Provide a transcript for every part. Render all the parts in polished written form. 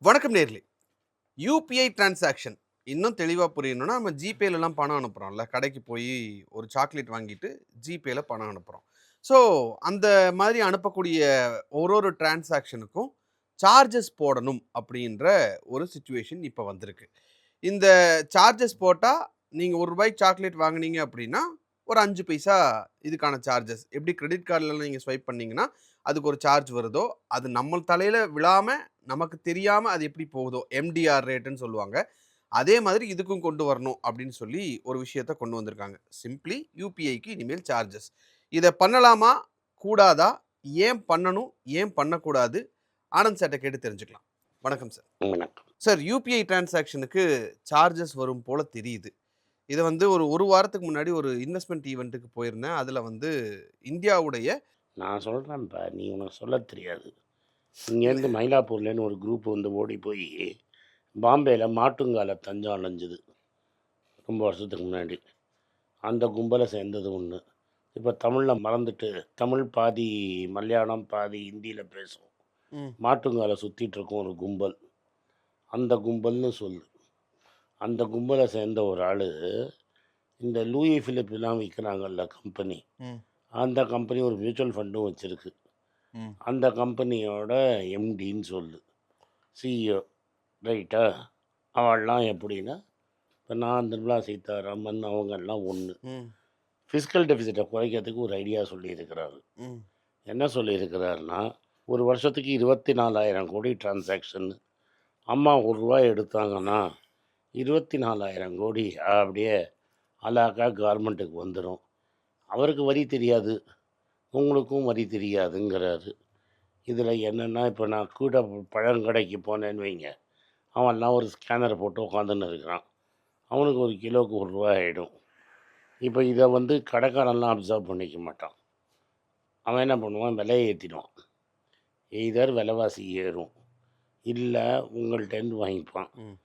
வணக்கம் நேர்களே. UPI transaction இன்னும் தெளிவா புரியணும்னா, நம்ம ஜிபேலலாம் பணம் அனுப்புறோம்ல. கடைக்கு போயி ஒரு சாக்லேட் வாங்கிட்டு ஜிபேல பணம் அனுப்புறோம். ஸோ, அந்த மாதிரி அனுப்பக்கூடிய ஒரு டிரான்சாக்ஷனுக்கும் சார்ஜஸ் போடணும் அப்படின்ற ஒரு சிச்சுவேஷன் இப்ப வந்திருக்கு. இந்த சார்ஜஸ் போட்டா, நீங்க ரூ. 1 சாக்லேட் வாங்குனீங்க அப்படின்னா, ஒரு 5 பைசா இதுக்கான சார்ஜஸ். எப்படி கிரெடிட் கார்ட்லலாம் நீங்க ஸ்வைப் பண்ணீங்கன்னா, அதுக்கு ஒரு சார்ஜ் வருதோ, அது நம்ம தலையில விழாம, நமக்கு தெரியாம அது எப்படி போகுதோ, எம்டிஆர் ரேட்டுன்னு சொல்லுவாங்க. அதே மாதிரி இதுக்கும் கொண்டு வரணும் அப்படின்னு சொல்லி ஒரு விஷயத்த கொண்டு வந்திருக்காங்க. சிம்ப்ளி யுபிஐக்கு இனிமேல் சார்ஜஸ். இத பண்ணலாமா? கூடாதா? ஏன் பண்ணணும்? ஏன் பண்ணக்கூடாது? ஆனந்த் சார்ட்ட கேட்டு தெரிஞ்சுக்கலாம். வணக்கம் சார். வணக்கம். சார், யுபிஐ டிரான்சாக்ஷனுக்கு சார்ஜஸ் வரும் போல தெரியுது. இத வந்து ஒரு வாரத்துக்கு முன்னாடி ஒரு இன்வெஸ்ட்மென்ட் ஈவென்ட்க்கு போயிருந்தேன். அதுல வந்து இந்தியாவுடைய நான் சொல்றேன்ப்பா, நீ உனக்கு சொல்லத் தெரியாது. இங்கேருந்து மயிலாப்பூர்லேருந்து ஒரு குரூப் வந்து ஓடி போய் பாம்பேல மாட்டுங்கால தஞ்சம் அடைஞ்சுது ரொம்ப வருஷத்துக்கு முன்னாடி. அந்த கும்பலை சேர்ந்தது ஒன்று. இப்போ தமிழில் மறந்துட்டு தமிழ் பாதி மலையாளம் பாதி ஹிந்தியில் பேசும். ம். மாட்டுங்கால சுற்றிட்டு இருக்கும் ஒரு கும்பல். அந்த கும்பல்னு சொல்லு. அந்த கும்பலை சேர்ந்த ஒரு ஆள் இந்த லூயி ஃபிலிப்லாம் விற்கிறாங்கல்ல கம்பெனி, ம். அந்த கம்பெனி ஒரு மியூச்சுவல் ஃபண்டும் வச்சுருக்கு. ம். அந்த கம்பெனியோட எம்டின்னு சொல்லு, சிஇஓ. ரைட்டா? அவள்லாம் எப்படின்னா, இப்போ நான் நிர்மலா சீதாராமன் அவங்கெல்லாம் ஒன்று. ம். ஃபிஸ்கல் டெபிசிட்டை குறைக்கிறதுக்கு ஒரு ஐடியா சொல்லியிருக்கிறாரு. ம். என்ன சொல்லியிருக்கிறாருன்னா, ஒரு வருஷத்துக்கு 24,000 கோடி டிரான்சாக்ஷன். அம்மா ரூ. 1 எடுத்தாங்கன்னா 24,000 கோடி அப்படியே அலாக்கா கவர்மெண்ட்டுக்கு வந்துடும். அவருக்கு வரி தெரியாது, உங்களுக்கும் வரி தெரியாதுங்கிறாரு. இதில் என்னென்னா, இப்போ நான் கூட பழங்கடைக்கு போனேன்னு வைங்க, அவன்லாம் ஒரு ஸ்கேனரை போட்டு உட்காந்துன்னு இருக்கிறான். அவனுக்கு ஒரு கிலோவுக்கு ரூ. 1 ஆகிடும். இப்போ இதை வந்து கடைக்காரன்லாம் அப்சர்வ் பண்ணிக்க மாட்டான். அவன் என்ன பண்ணுவான், விலையை ஏற்றிடுவான். எய்தர் விலைவாசி ஏறும், இல்லை உங்கள்கிட்டேருந்து வாங்கிப்பான். ம்.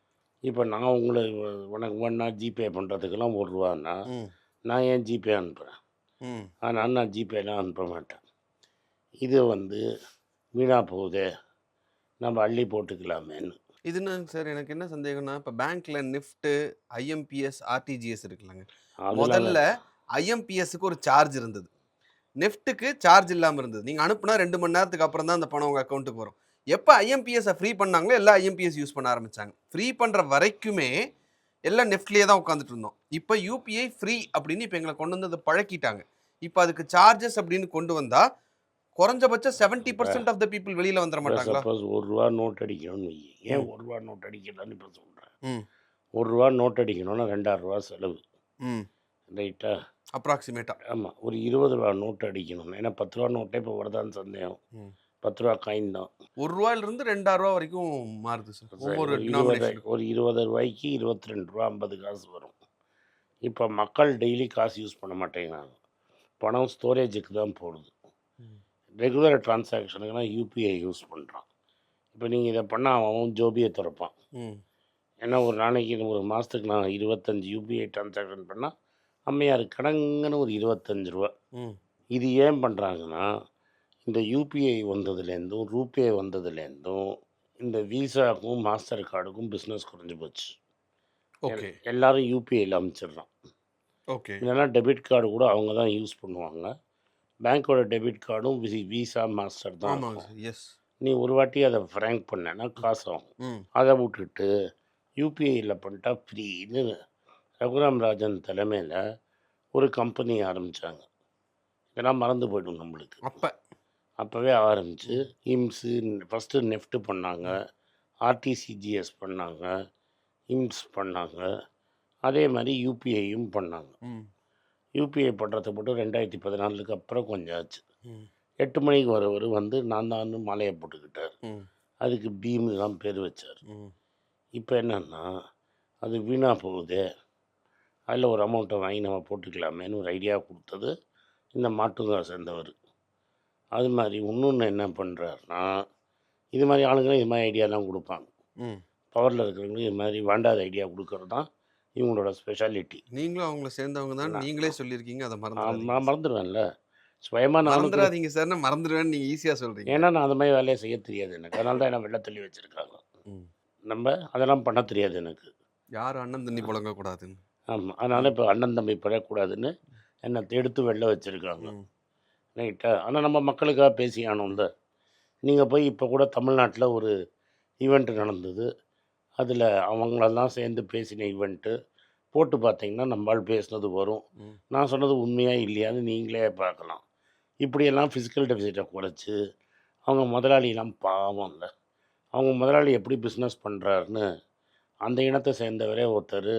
இப்போ நான் உனக்கு வேணா ஜிபே பண்ணுறதுக்கெல்லாம் ரூ. 1ன்னா ம். நான் ஏன் ஜிபே அனுப்புகிறேன்? ம். ஆனால் நான் ஜிபேலாம் அனுப்ப மாட்டேன். இது வந்து வீணாக போகுதே, நம்ம அள்ளி போட்டுக்கலாமேன்னு. இது என்னங்க சார், எனக்கு என்ன சந்தேகம்னா, இப்ப பேங்க்ல நிஃப்ட், ஐஎம்பிஎஸ், ஆர்டிஜிஎஸ் இருக்குல்லங்க. அதனால முதல்ல ஐஎம்பிஎஸ்க்கு ஒரு சார்ஜ் இருந்தது. நெஃப்ட்டுக்கு சார்ஜ் இல்லாம இருந்தது. நீங்க அனுப்புனா 2 மணி நேரத்துக்கு அப்புறம் தான் அந்த பணம் உங்க அக்கவுண்ட்டுக்கு வரும். எப்ப ஐஎம்பிஎஸ்ஸ ஃப்ரீ பண்ணாங்களோ, எல்லா ஐஎம்பிஎஸ் யூஸ் பண்ண ஆரம்பிச்சாங்க. ஃப்ரீ பண்ற வரைக்குமே எல்லாம் நெஃப்ட்லயே தான் உட்கார்ந்துட்டு இருந்தோம். இப்ப யுபிஐ ஃப்ரீ அப்படின்னு இப்ப எங்கள கொண்டு வந்து அத பழக்கிட்டாங்க. இப்ப அதுக்கு சார்ஜஸ் அப்படின்னு கொண்டு வந்தா, குறைஞ்சபட்சம் இப்போ 70% ஆஃப் த பீப்பிள் வெளியில வந்துர இப்போ மாட்டாங்களா? சப்போஸ் ரூ. 1 நோட் அடிக்கணும்னு வை. ஏன் ம். ரூ. 1 நோட் அடிக்கலான்னு இப்போ சொல்கிறேன். ம். ரூ. 1 நோட் அடிக்கணும்னா ரூ. 2,000 செலவு. ம். ரைட்டா? அப்ராக்ஸிமேட்டா. ஆமாம். ஒரு ரூ. 20 நோட் அடிக்கணும். ஏன்னா ரூ. 10 நோட்டே இப்போ வருதான்னு சந்தேகம். ம். ரூ. 10 காயின் தான். ரூ. 1லிருந்து ரூ. 2,000 வரைக்கும் மாறுது சார். சரி, ஒவ்வொரு ஒரு 20 டினாமினேஷனுக்கும். ஒரு ரூ. 20க்கு ரூ. 22 50 வரும். இப்போ மக்கள் டெய்லி காசு யூஸ் பண்ண மாட்டேங்கிறாங்க. பணம் ஸ்டோரேஜுக்கு தான் போடுது. ம். ரெகுலர் டிரான்சாக்ஷனுக்குலாம் யூபிஐ யூஸ் பண்ணுறான். இப்போ நீங்கள் இதை பண்ணால் அவன் ஜோபியை திறப்பான். ம். ஏன்னா ஒரு நாளைக்கு ஒரு மாதத்துக்கு நான் 25 யூபிஐ டிரான்சாக்ஷன் பண்ணால் அம்மையார் கடங்குன்னு ஒரு ரூ. 25. ம். இது ஏன் பண்ணுறாங்கன்னா, இந்த யூபிஐ வந்ததுலேருந்தும் ரூபே வந்ததுலேருந்தும் இந்த விசாவுக்கும் மாஸ்டர் கார்டுக்கும் பிஸ்னஸ் குறைஞ்சி போச்சு. ஓகே. எல்லாரும் யூபிஐயில் அனுப்பிச்சிடுறான். ஓகே. இல்லைன்னா டெபிட் கார்டு கூட அவங்க தான் யூஸ் பண்ணுவாங்க. பேங்க்கோட டெபிட் கார்டும் விசா மாஸ்டர் தான் ஆமாங்க இருக்கும். சார். எஸ். நீ ஒரு வாட்டி அதை ஃப்ராங்க் பண்ணேன்னா காசு ஆகும். ம். அதை விட்டுட்டு யூபிஐயில் பண்ணிட்டா ஃப்ரீன்னு ரகுராம் ராஜன் தலைமையில் ஒரு கம்பெனி ஆரம்பித்தாங்க. இதெல்லாம் மறந்து போய்டும் நம்மளுக்கு. அப்போவே ஆரம்பித்து இம்ஸு ஃபஸ்ட்டு நெஃப்ட் பண்ணாங்க, ஆர்டிசிஜிஎஸ் பண்ணாங்க, இம்ஸ் பண்ணாங்க, அதே மாதிரி யூபிஐயும் பண்ணாங்க. ம். யூபிஐ பண்ணுறத மட்டும் 2014க்கு அப்புறம் கொஞ்சம் ஆச்சு. ம். 8 மணிக்கு வரவர் வந்து நான் தான் மாலையை போட்டுக்கிட்டார். ம். அதுக்கு பீம்னு தான் பேர் வச்சார். ம். இப்போ என்னென்னா, அது வீணாக போகுதே, அதில் ஒரு அமௌண்ட்டை வாங்கி நம்ம போட்டுக்கலாமேன்னு ஒரு ஐடியா கொடுத்தது இந்த மாட்டுங்க சேர்ந்தவர். அது மாதிரி இன்னொன்று என்ன பண்ணுறாருனா, இது மாதிரி ஆளுங்களும் இது மாதிரி ஐடியாலாம் கொடுப்பாங்க. ம். பவரில் இருக்கிறவங்களுக்கு இது மாதிரி வேண்டாத ஐடியா கொடுக்கறது தான் இவங்களோட ஸ்பெஷாலிட்டி. நீங்களும் அவங்கள சேர்ந்தவங்க தான். நீங்களே சொல்லியிருக்கீங்க. அத மறந்துடாதீங்க. நான் மறந்துடுவேன்ல, சுயமாக நானும் மறந்துடாதீங்க சார்னா மறந்துடுவேன்னு நீங்க ஈஸியா சொல்றீங்க. ஏன்னா நான் அந்த மாதிரி வேலையை செய்ய தெரியாது எனக்கு. அதனால தான் என்ன வெளில தள்ளி வச்சுருக்காங்க. ம். நம்ம அதெல்லாம் பண்ண தெரியாது எனக்கு. யாரும் அண்ணன் தண்ணி புழங்கக்கூடாதுன்னு. ஆமா. அதனால ம். இப்போ அண்ணன் தம்பி படக்கூடாதுன்னு என்ன எடுத்து வெளில வச்சிருக்காங்க. ம். ரைட்டா? ஆனா நம்ம மக்களுக்காக பேசி ஆகணும்ல. நீங்க போய் இப்போ கூட தமிழ்நாட்டுல ஒரு ஈவெண்ட் நடந்தது. அதில அவங்களெல்லாம் சேர்ந்து பேசின ஈவெண்ட்டு போட்டு பார்த்தீங்கன்னா, நம்ம ஆள் பேசினது வரும். ம். நான் சொன்னது உண்மையா இல்லையான்னு நீங்களே பார்க்கலாம். இப்படியெல்லாம் ஃபிசிக்கல் டெபிசிட்ட குறைச்சு, அவங்க முதலாளிலாம் பாவம்ல. அவங்க முதலாளி எப்படி பிஸ்னஸ் பண்றாருன்னு, அந்த இனத்த சேர்ந்தவரே ஒருத்தரு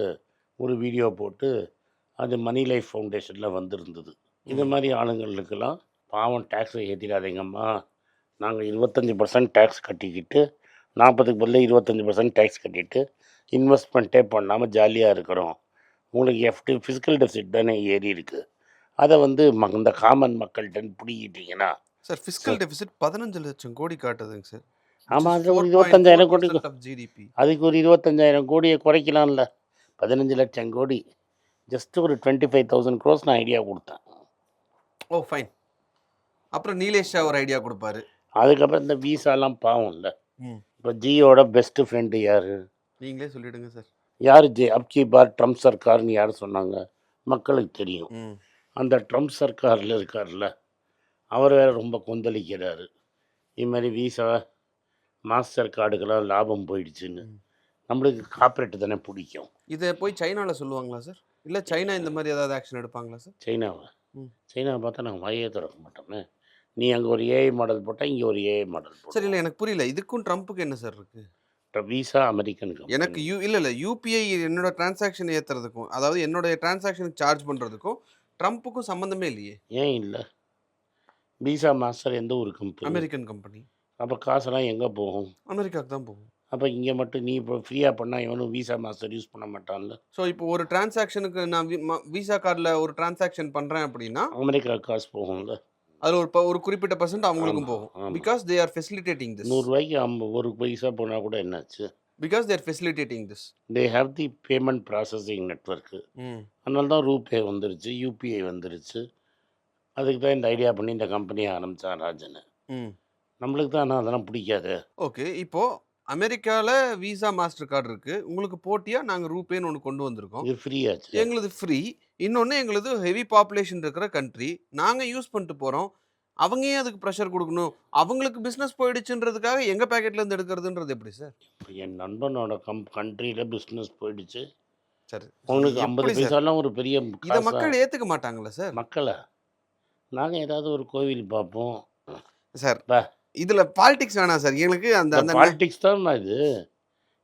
ஒரு வீடியோ போட்டு, அது மணி லைஃப் ஃபவுண்டேஷன்ல வந்திருந்தது. இந்த ம். மாரி ஆளுங்களுக்கெல்லாம் பாவம் டாக்ஸ ஏத்திடாதீங்கம்மா. நாங்க 25% டாக்ஸ் கட்டிக்கிட்டு 40க்கு பதிலா 25% டாக்ஸ் கட்டிட்டு, இன்வெஸ்ட்மெண்ட்டே பண்ணாம ஜாலியா இருக்கிறோம். உங்களுக்கு ஃபிசிக்கல் டெபிசிட் தானே ஏறியிருக்கு. அத வந்து இந்த காமன் மக்கள்ட்டன்னு புடுங்கிட்டீங்கன்னா, சார் ச ஃபிஸ்கல் டெபிசிட் 15,00,000 கோடி காட்டுதுங்க சார். விச் ஆமா. இஸ் அதுல ஒரு 25,000 கோடி 4.4% ஆஃப் ஜிடிபி. அதுக்கு ஒரு 25,000 கோடிய குறைக்கலாம்ல. 15,00,000 கோடி. ஜஸ்ட் ஒரு 25,000 க்ரோர்ஸ் நான் ஐடியா குடுத்தேன். ஓ! ஃபைன். அப்புறம் நீலேஷ் ஷா ஒரு ஐடியா குடுப்பாரு. அதுக்கப்புறம் இந்த விசாலாம் பாவம்ல. ம். இப்ப ஜியோட பெஸ்ட் ஃப்ரெண்ட் யாரு? நீங்களே சொல்லிடுங்க சார். யாரு அப் கி பார் ட்ரம்ப் சர்க்கார்ன்னு யாரு சொன்னாங்க? மக்களுக்கு தெரியும். ம். அந்த ட்ரம்ப் சர்க்கார்ல இருக்கார்ல, அவர் வேற ரொம்ப கொந்தளிக்கிறாரு. இது மாரி விசா, மாஸ்டர் கார்டுக்கெல்லாம் லாபம் போயிடுச்சுன்னு. ம். நம்மளுக்கு கார்ப்பரேட் தானே புடிக்கும். இத போய் சைனால சொல்லுவாங்களா சார்? இல்ல சைனா இந்த மாரி ஏதாவது ஆக்ஷன் எடுப்பாங்களா சார்? சைனாவ ம். சைனாவ பார்த்தா நாங்க வாயே திறக்க மாட்டோமே. நீ அங்க ஒரு ஏஐ மாடல் போட்டா, இங்க ஒரு ஏஐ மாடல் சார் இல்ல போடுவோம். எனக்கு புரியல. இதுக்கும் ட்ரம்ப்புக்கும் என்ன சார் இருக்கு? விசா அமெரிக்கன் எனக்கு கம்பெனி. இல்ல யுபிஐ என்னோட டிரான்சாக்ஷன் ஏத்துறதுக்கும், அதாவது என்னோட டிரான்சாக்ஷனுக்கு சார்ஜ் பண்றதுக்கும் ட்ரம்ப்புக்கும் சம்மந்தமே இல்லையே. ஏன் இல்ல? விசா மாஸ்டர் எந்த ஒரு கம்பெனி? American company. அப்ப காசெல்லாம் எங்க போகும்? அமெரிக்காக்கு தான் போகும். அப்ப இங்க மட்டும் நீ இப்போ ஃப்ரீயா பண்ணா எவனும் விசா மாஸ்டர் யூஸ் பண்ண மாட்டான்ல. ஸோ இப்போ ஒரு டிரான்சாக்ஷனுக்கு நான் விசா கார்ட்ல ஒரு டிரான்சாக்ஷன் பண்றேன் அப்படின்னா, அமெரிக்காவுக்கு காசு போகும்ல. அதுல ஒரு குறிப்பிட்ட பெர்சன்ட் அவங்களுக்கும் ஆமா, போகும். ஆமா. பிகாஸ் தே ஆர் ஃபெசிலிட்டேட்டிங் ரூ. திஸ். 100க்கு 1 பைசா போனா கூட என்னாச்சு? Because they are facilitating this. They have the payment processing network. ம். அதனால தான் ரூபே வந்துருச்சு, யுபிஐ வந்துருச்சு. அதுக்கு தான் இந்த ஐடியா பண்ணி இந்த கம்பெனிய ஆரம்பிச்சான் ராஜன். ம். நம்மளுக்கு தான் ஆனா அதெல்லாம் பிடிக்காதே. ஓகே. இப்போ அமெரிக்கால விசா, மாஸ்டர் கார்ட் இருக்கு. உங்களுக்கு போட்டியா நாங்க ரூபேன்னு ஒண்ணு கொண்டு வந்திருக்கோம். இது ஃப்ரீ ஆச்சே. எங்களுது ஃப்ரீ. இன்னொன்னு எங்களுது ஹெவி பாப்புலேஷன் இருக்கிற கண்ட்ரி. நாங்க யூஸ் பண்ணிட்டு போறோம். அவங்க ஏன் அதுக்கு பிரஷர் குடுக்கணும்? அவங்களுக்கு பிசினஸ் போயிடுச்சுன்றதுக்காக எங்க பாக்கெட்ல இருந்து எடுக்கிறதுன்றது எப்படி சார்? இப்ப என் நண்பனோட கண்ட்ரில பிசினஸ் போயிடுச்சு. சரி. அவனுக்கு 50 எப்படி சார்? பைசாலாம் ஒரு பெரிய இத காசா? மக்கள் ஏத்துக்க மாட்டாங்கல்ல சார்? மக்களா? நாங்க ஏதாவது ஒரு கோவில் பார்ப்போம். சார், பா இதுல பாலிடிக்ஸ் வேணாம் சார். எங்களுக்கு அந்த இந்த அந்த பாலிடிக்ஸ் தான்மா இது.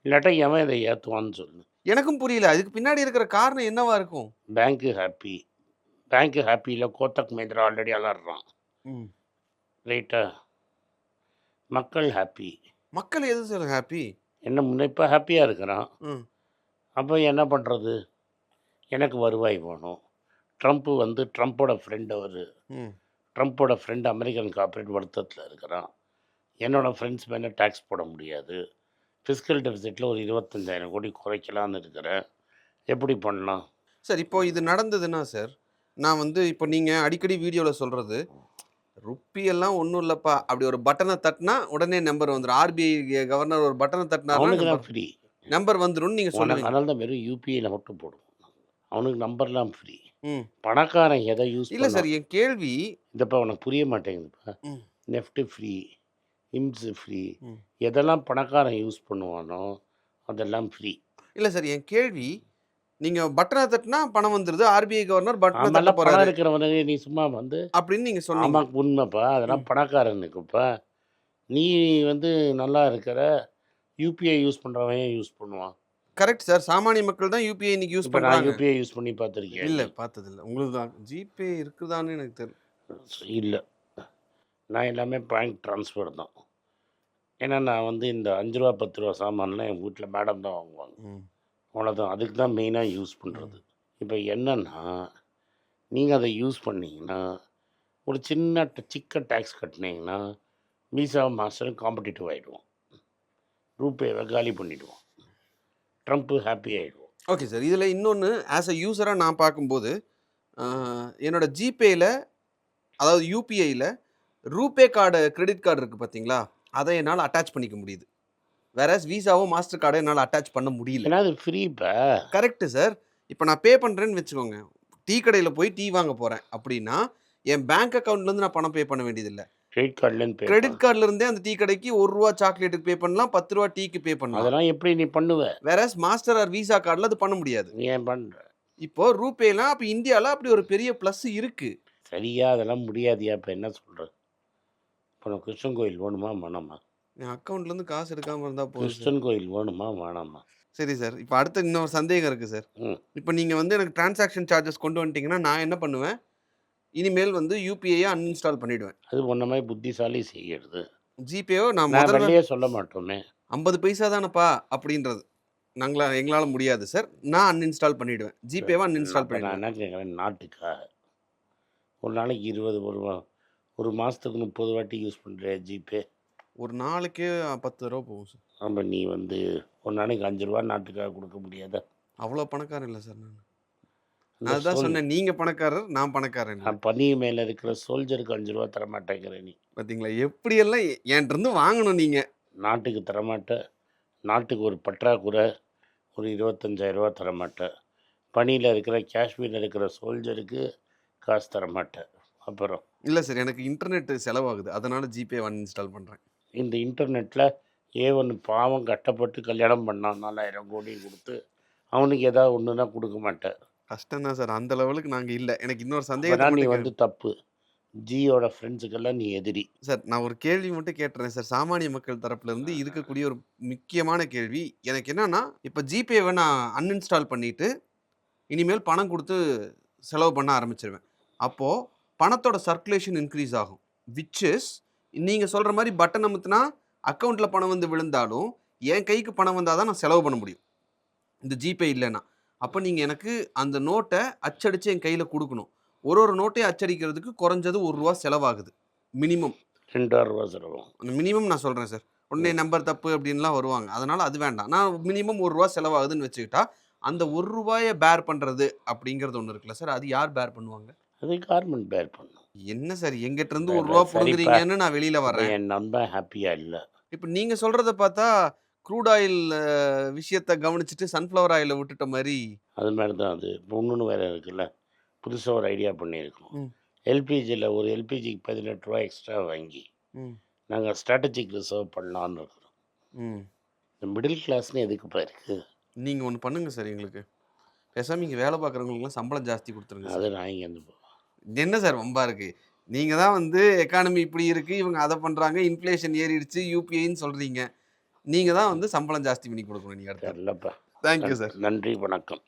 இல்லாட்டா எவன் இதை ஏத்துவான்னு சொல்லு. எனக்கும் புரியல. அதுக்கு பின்னாடி இருக்கிற காரணம் என்னவா இருக்கும்? Bank happy. பேங்க் ஹாப்பியில கோத்தக் மஹிந்திரா ஆல்ரெடி அலர்றான். ம். ரைட்டா? மக்கள் ஹாப்பி. மக்கள் எது சார் ஹாப்பி? என்ன முன்ன இப்ப ஹாப்பியா இருக்கிறான். ம். அப்ப என்ன பண்றது? எனக்கு வருவாய் வேணும். ட்ரம்ப்போட ஃப்ரெண்ட் அவரு. ம். ட்ரம்ப்போட ஃப்ரெண்ட் அமெரிக்கன் கார்ப்பரேட் வருத்தத்துல இருக்கிறான். என்னோட ஃப்ரெண்ட்ஸ் மேல டாக்ஸ் போட முடியாது. ஃபிஸ்கல் டெபிசிட்ல ஒரு 25,000 கோடி குறைக்கலான்னு இருக்கிறேன். எப்படி பண்ணலாம்? சார் இப்போ இது நடந்ததுன்னா சார், நான் இப்போ நீங்க அடிக்கடி வீடியோல சொல்றது, "ருப்பி எல்லாம் ஒண்ணும் இல்லப்பா. அப்படி ஒரு பட்டன தட்டுனா உடனே நம்பர் வந்துரும். ஆர்பிஐ கவர்னர் ஒரு பட்டன தட்டுனாருன்னா அவனுக்கு தான் நம்பர் ஃப்ரீ. நம்பர் வந்துரும்னு நீங்க உனக்கு சொல்லுவீங்க." அதனால தான் வெறும் யுபிஐல மட்டும் போடுவோம். அவனுக்கு நம்பர்லாம் ஃப்ரீ. ம். பணக்காரன் எதை யூஸ் இல்ல சார் என் கேள்வி இந்தப்பா உனக்கு புரிய மாட்டேங்குதுப்பா. ம். NEFT free, IMPS free. ம். எதெல்லாம் பணக்காரன் யூஸ் பண்ணுவானோ அதெல்லாம் ஃப்ரீ. இல்ல சார் என் கேள்வி, நீங்க பட்டன தட்டுனா பணம் வந்துருது. ஆர்பிஐ கவர்னர் பட்டன தட்ட ஆமெல்லாம் பணம் போறாரு இருக்கிறவனுக்கு நீ சும்மா வந்து அப்படின்னு நீங்க சொன்னீங்க. ஆமா உண்மைப்பா. அதெல்லாம் ம். பணக்காரனுக்குப்பா. நீ வந்து நல்லா இருக்கிற யுபிஐ யூஸ் பண்றவன் ஏன் யூஸ் பண்ணுவான்? Correct sir. சாமானிய மக்கள் தான் யுபிஐ இன்னைக்கு யூஸ் இப்ப நான் பண்றாங்க. யுபிஐ யூஸ் பண்ணி பார்த்துருக்கியா இல்ல நீ? பார்த்ததில்ல. உங்களுது தான். ஜிபே இருக்குதான்னு எனக்கு தெரியல. இல்ல. நான் எல்லாமே பேங்க் ட்ரான்ஸ்ஃபர் தான். ஏன்னா நான் வந்து இந்த ரூ. 5 ரூ. 10 சாமான்லாம் என் வீட்ல மேடம் தான் வாங்குவாங்க. ம். அவ்வளோதான். அதுக்கு தான் மெயினா யூஸ் ம். பண்றது. இப்ப என்னன்னா, நீங்க அத யூஸ் பண்ணீங்கன்னா, ஒரு சின்ன சிக்க டாக்ஸ் கட்டுனீங்கன்னா, விசா, மாஸ்டரும் காம்படிட்டிவ் ஆயிடுவான். ரூபேவ காலி பண்ணிடுவான். ட்ரம்ப் ஹாப்பி ஆயிடுவான். Okay sir. இதுல இன்னொன்னு ஆஸ் அ யூசரா நான் பார்க்கும்போது, அ என்னோட ஜிபேல அதாவது யுபிஐல ரூபே கார்டு கிரெடிட் கார்டு இருக்கு பார்த்தீங்களா? அத என்னால அட்டாச் பண்ணிக்க முடியுது. வேறஸ் விசாவோ மாஸ்டர் கார்டோ என்னால் அட்டாச் பண்ண முடியல. ஏன்னா அது ஃப்ரீப்பா. Correct sir. இப்போ நான் பே பண்ணுறேன்னு வச்சுக்கோங்க. டீ கடையில் போய் டீ வாங்க போகிறேன் அப்படின்னா என் பேங்க் அக்கௌண்ட்லேருந்து நான் பணம் பே பண்ண வேண்டியதில்லை. கிரெடிட் கார்ட்லேருந்து பே கிரெடிட் கார்டுல இருந்தே அந்த டீ கடைக்கு ₹1 சாக்லேட்டுக்கு பே பண்ணலாம், ₹10 டீக்கு பே பண்ணலாம். அதெல்லாம் எப்படி நீ பண்ணுவ? வேறஸ் மாஸ்டர் ஆர் விசா கார்டில் அது பண்ண முடியாது. நீ ஏன் பண்ற? இப்போ ரூபேலாம் அப்போ இந்தியாவில் அப்படி ஒரு பெரிய ப்ளஸ் இருக்கு. சரியா அதெல்லாம் முடியாதியா? இப்போ என்ன சொல்ற? இப்போ நான் கிருஷ்ணன் கோயில் வேணுமா வேணாமா? என் அக்கௌண்ட்லேருந்து காசு எடுக்காமல் இருந்தால் போதும் சார். கிருஷ்ணன் கோயில் வேணுமா வேணாமா? சரி சார். இப்போ அடுத்த இன்னொரு சந்தேகம் இருக்குது சார். ம். இப்போ நீங்கள் வந்து எனக்கு டிரான்சாக்ஷன் சார்ஜஸ் கொண்டு வந்துட்டீங்கன்னா நான் என்ன பண்ணுவேன்? இனிமேல் வந்து யூபிஐயை அன்இன்ஸ்டால் பண்ணிவிடுவேன். அது ஒன்ன மாதிரி புத்திசாலி செய்யறது. ஜிபேயோ நான் நான் முதல்ல வெளியே சொல்ல மாட்டோமே. 50 பைசா தானப்பா அப்படின்றது. எங்களால் முடியாது சார். நான் அன்இன்ஸ்டால் பண்ணிவிடுவேன். ஜிபேவை அன்இன்ஸ்டால் அப்ப நான் பண்ணிவிடுவேன். என்ன கேட்குறேன், நாட்டுக்கா? ஒரு நாளைக்கு 20 ஒரு மாதத்துக்கு 30 வாட்டி யூஸ் பண்ணுறியா ஜிபே? ஒரு நாளைக்கே ₹10 போகும் சார். அப்போ நீ வந்து ஒரு நாளைக்கு ₹5 நாட்டுக்காக கொடுக்க முடியாதா? அவ்வளோ பணக்காரன் இல்லை சார் நான். அந்த அதுதான் சொன்னேன், நீங்கள் பணக்காரர், நான் பணக்காரன் இல்லை. பனி மேலே இருக்கிற சோல்ஜருக்கு ₹5 தரமாட்டேங்கிற நீ. பார்த்தீங்களா எப்படியெல்லாம் என்கிட்ட வாங்கணும் நீங்கள். நாட்டுக்கு தரமாட்ட. நாட்டுக்கு ஒரு பற்றாக்குறை, ஒரு ₹25,000 தரமாட்ட. பனியில் இருக்கிற காஷ்மீரில் இருக்கிற சோல்ஜருக்கு காசு தரமாட்ட. அப்புறம் இல்லை சார், எனக்கு இன்டர்நெட் செலவாகுது, அதனால ஜிபே அன்இன்ஸ்டால் பண்ணுறேன். இந்த இன்டர்நெட்டில் ஏவன் பாவம் கஷ்டப்பட்டு கல்யாணம் பண்ணான் 4000 கோடி கொடுத்து, அவனுக்கு ஏதாவது ஒன்றுனா கொடுக்க மாட்டேன். கஷ்டம் தான் சார், அந்த லெவலுக்கு நாங்கள் இல்லை. எனக்கு இன்னொரு அப்பதான் சந்தேகத்தை நீ மட்டும் வந்து தப்பு. ஜியோட ஃப்ரெண்ட்ஸுக்கெல்லாம் நீ எதிரி. சார், நான் ஒரு கேள்வி மட்டும் கேட்டுறேன் சார். சாமானிய மக்கள் தரப்புல இருந்து இருக்கக்கூடிய ஒரு முக்கியமான கேள்வி எனக்கு என்னன்னா, இப்போ ஜிபேவை நான் அன்இன்ஸ்டால் பண்ணிட்டு இனிமேல் பணம் கொடுத்து செலவு பண்ண ஆரம்பிச்சிருவேன். அப்போது பணத்தோட சர்க்குலேஷன் இன்க்ரீஸ் ஆகும். விச் இஸ் நீங்கள் சொல்கிற மாதிரி பட்டன் அமுத்துனா அக்கௌண்ட்டில் பணம் வந்து விழுந்தாலும் என் கைக்கு பணம் வந்தால் தான் நான் செலவு பண்ண முடியும், இந்த ஜிபே இல்லைன்னா. அப்போ நீங்கள் எனக்கு அந்த நோட்டை அச்சடித்து என் கையில் கொடுக்கணும். ஒரு நோட்டையும் அச்சடிக்கிறதுக்கு குறைஞ்சது ₹1 செலவாகுது மினிமம். ₹2 செலவும். அந்த மினிமம் நான் சொல்கிறேன் சார். உடனே நம்பர் தப்பு அப்படின்லாம் வருவாங்க, அதனால் அது வேண்டாம். நான் மினிமம் ₹1 செலவாகுதுன்னு வச்சுக்கிட்டா அந்த ₹1 பேர் பண்ணுறது அப்படிங்கிறது ஒன்று இருக்குல்ல சார், அது யார் பேர் பண்ணுவாங்க? அது கவர்மெண்ட் பேர் பண்ணும். என்ன சார், எங்கிட்ட இருந்து வேற ₹1 சரிப்பா. புடுங்குறீங்கன்னு நான் வெளியில் அப்ப வர்றேன். என் நண்பன் ஹாப்பியாக இல்லை. இப்போ நீங்கள் சொல்கிறத பார்த்தா க்ரூட் ஆயில் விஷயத்தை கவனிச்சுட்டு சன்ஃப்ளவர் ஆயிலை விட்டுட்ட மாதிரி. அது மாதிரி தான் அது. இப்போ இன்னொன்று வேறு இருக்குல்ல, புதுசாக ஒரு ஐடியா பண்ணியிருக்கோம். ம் எல்பிஜியில் ஒரு எல்பிஜிக்கு ₹18 எக்ஸ்ட்ரா வாங்கி ம் நாங்கள் ஸ்ட்ராட்டஜிக் ரிசர்வ் பண்ணலான்னு இருக்கிறோம். ம் இந்த மிடில் கிளாஸ்னு எதுக்குப்பா இருக்குது? நீங்கள் ஒன்று பண்ணுங்க சார், எங்களுக்கு பேசாமல் இங்கே வேலை பார்க்குறவங்களுக்குலாம் சம்பளம் ஜாஸ்தி கொடுத்துருங்க சார். அது நான் இங்கேருந்து போவேன். என்ன சார் வம்பா இருக்குது? நீங்கள் தான் வந்து எக்கானமி இப்படி இருக்குது, இவங்க அதை பண்ணுறாங்க, இன்ஃப்ளேஷன் ஏறிடுச்சு, யூபிஐன்னு சொல்கிறீங்க. நீங்கள் தான் வந்து சம்பளம் ஜாஸ்தி பண்ணி கொடுக்கணும் நீங்கள் அடுத்து. தெரிலப்பா. Thank you sir. நன்றி, வணக்கம்.